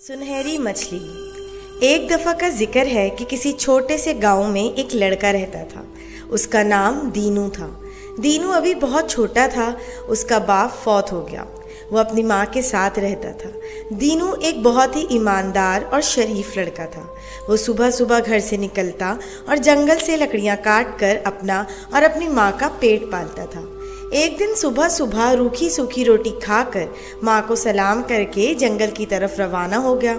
सुनहरी मछली। एक दफ़ा का जिक्र है कि किसी छोटे से गांव में एक लड़का रहता था। उसका नाम दीनू था। दीनू अभी बहुत छोटा था। उसका बाप फौत हो गया। वो अपनी माँ के साथ रहता था। दीनू एक बहुत ही ईमानदार और शरीफ लड़का था। वो सुबह सुबह घर से निकलता और जंगल से लकड़ियाँ काट कर अपना और अपनी माँ का पेट पालता था। एक दिन सुबह सुबह रूखी सूखी रोटी खाकर माँ को सलाम करके जंगल की तरफ रवाना हो गया।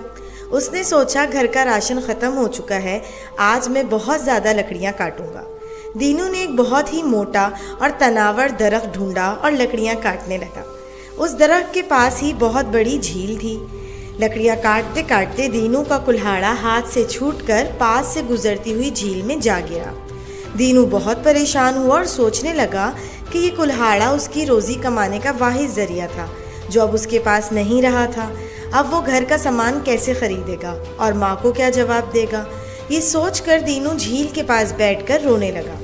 उसने सोचा घर का राशन ख़त्म हो चुका है, आज मैं बहुत ज़्यादा लकड़ियाँ काटूंगा। दीनू ने एक बहुत ही मोटा और तनावर दरख्त ढूंढा और लकड़ियाँ काटने लगा। उस दरख्त के पास ही बहुत बड़ी झील थी। लकड़ियाँ काटते काटते दीनू का कुल्हाड़ा हाथ से छूटकर पास से गुजरती हुई झील में जा गिरा। दीनू बहुत परेशान हुआ और सोचने लगा कि ये कुल्हाड़ा उसकी रोज़ी कमाने का वाहिद ज़रिया था जो अब उसके पास नहीं रहा था। अब वो घर का सामान कैसे खरीदेगा और माँ को क्या जवाब देगा। ये सोचकर दीनू झील के पास बैठकर रोने लगा।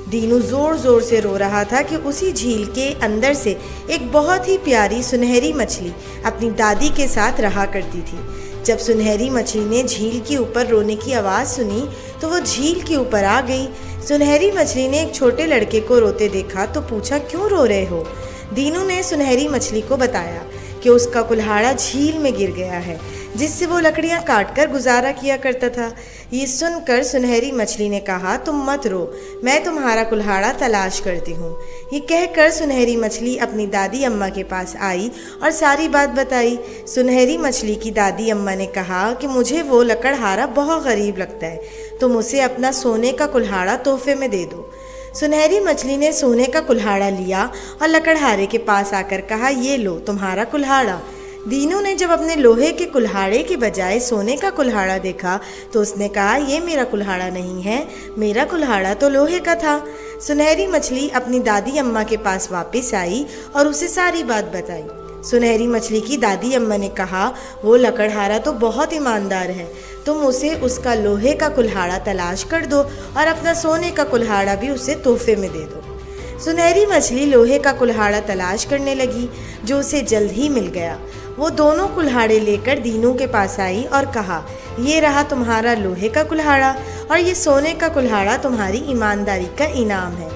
दीनू ज़ोर ज़ोर से रो रहा था कि उसी झील के अंदर से एक बहुत ही प्यारी सुनहरी मछली अपनी दादी के साथ रहा करती थी। जब सुनहरी मछली ने झील के ऊपर रोने की आवाज़ सुनी तो वो झील के ऊपर आ गई। सुनहरी मछली ने एक छोटे लड़के को रोते देखा तो पूछा, क्यों रो रहे हो? दीनू ने सुनहरी मछली को बताया कि उसका कुल्हाड़ा झील में गिर गया है जिससे वो लकड़ियाँ काटकर गुजारा किया करता था। ये सुनकर सुनहरी मछली ने कहा, तुम मत रो, मैं तुम्हारा कुल्हाड़ा तलाश करती हूँ। ये कहकर सुनहरी मछली अपनी दादी अम्मा के पास आई और सारी बात बताई। सुनहरी मछली की दादी अम्मा ने कहा कि मुझे वो लकड़हारा बहुत गरीब लगता है, तुम उसे अपना सोने का कुल्हाड़ा तोहफे में दे दो। सुनहरी मछली ने सोने का कुल्हाड़ा लिया और लकड़हारे के पास आकर कहा, ये लो तुम्हारा कुल्हाड़ा। दीनू ने जब अपने लोहे के कुल्हाड़े के बजाय सोने का कुल्हाड़ा देखा तो उसने कहा, ये मेरा कुल्हाड़ा नहीं है, मेरा कुल्हाड़ा तो लोहे का था। सुनहरी मछली अपनी दादी अम्मा के पास वापस आई और उसे सारी बात बताई। सुनहरी मछली की दादी अम्मा ने कहा, वो लकड़हारा तो बहुत ईमानदार है, तुम उसे उसका लोहे का कुल्हाड़ा तलाश कर दो और अपना सोने का कुल्हाड़ा भी उसे तोहफे में दे दो। सुनहरी मछली लोहे का कुल्हाड़ा तलाश करने लगी जो उसे जल्द ही मिल गया। वो दोनों कुल्हाड़े लेकर दीनू के पास आई और कहा, ये रहा तुम्हारा लोहे का कुल्हाड़ा और ये सोने का कुल्हाड़ा तुम्हारी ईमानदारी का इनाम है।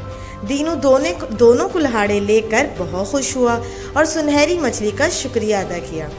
दीनू दोनों कुल्हाड़े लेकर बहुत खुश हुआ और सुनहरी मछली का शुक्रिया अदा किया।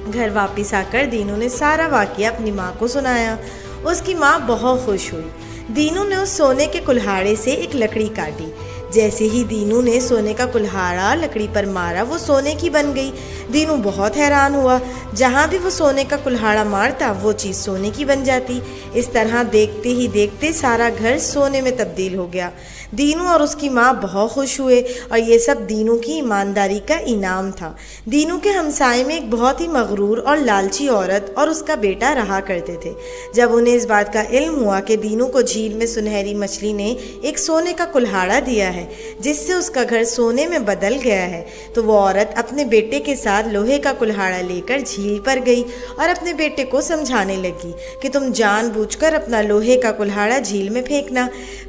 घर वापस आकर दीनू ने सारा वाक़या अपनी माँ को सुनाया। उसकी माँ बहुत खुश हुई। दीनू ने उस सोने के कुल्हाड़े से एक लकड़ी काटी। जैसे ही दीनू ने सोने का कुल्हाड़ा लकड़ी पर मारा वो सोने की बन गई। दीनू बहुत हैरान हुआ, जहाँ भी वो सोने का कुल्हाड़ा मारता वो चीज़ सोने की बन जाती। इस तरह देखते ही देखते सारा घर सोने में तब्दील हो गया। दीनू और उसकी माँ बहुत खुश हुए और ये सब दीनू की ईमानदारी का इनाम था। दीनू के हमसाए में एक बहुत ही मगरूर और लालची औरत और उसका बेटा रहा करते थे। जब उन्हें इस बात का इल्म हुआ कि दीनू को झील में सुनहरी मछली ने एक सोने का कुल्हाड़ा दिया है जिससे उसका घर सोने में बदल गया है, तो वो औरत अपने बेटे के साथ लोहे का कुल्हाड़ा लेकर झील पर गई और अपने बेटे को समझाने लगी कि तुम जानबूझकर अपना लोहे का कुल्हाड़ा झील में फेंकना।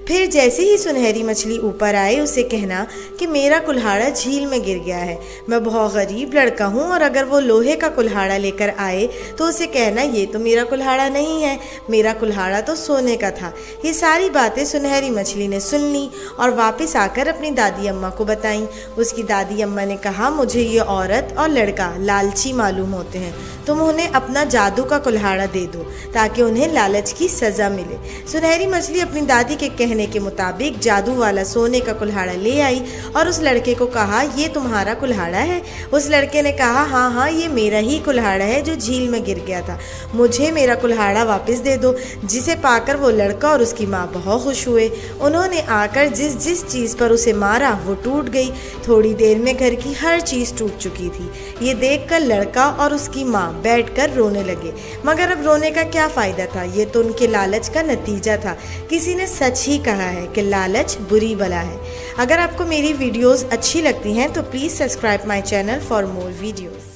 फिर जैसे ही सुनहरी मछली ऊपर आए उसे कहना कि मेरा कुल्हाड़ा झील में गिर गया है, मैं बहुत गरीब लड़का हूँ और अगर वो लोहे का कुल्हाड़ा लेकर आए तो उसे कहना ये तो मेरा कुल्हाड़ा नहीं है, मेरा कुल्हाड़ा तो सोने का था। ये सारी बातें सुनहरी मछली ने सुन ली और वापस आकर अपनी दादी अम्मा को बताई। उसकी दादी अम्मा ने कहा, मुझे ये औरत और लड़का लालची मालूम होते हैं, तुम उन्हें अपना जादू का कुल्हाड़ा दे दो ताकि उन्हें लालच की सज़ा मिले। सुनहरी मछली अपनी दादी के कहने के मुताबिक जादू वाला सोने का कुल्हाड़ा ले आई और उस लड़के को कहा, ये तुम्हारा कुल्हाड़ा है? उस लड़के ने कहा, हाँ हाँ, ये मेरा ही कुल्हाड़ा है जो झील में गिर गया था, मुझे मेरा कुल्हाड़ा वापस दे दो। जिसे पाकर वो लड़का और उसकी माँ बहुत खुश हुए। उन्होंने आकर जिस जिस चीज़ पर उसे मारा वो टूट गई। थोड़ी देर में घर की हर चीज़ टूट चुकी थी। ये देखकर लड़का और उसकी माँ बैठकर रोने लगे, मगर अब रोने का क्या फ़ायदा था, ये तो उनके लालच का नतीजा था। किसी ने सच ही कहा है कि लालच बुरी बला है। अगर आपको मेरी वीडियोस अच्छी लगती हैं तो please subscribe my channel for more videos.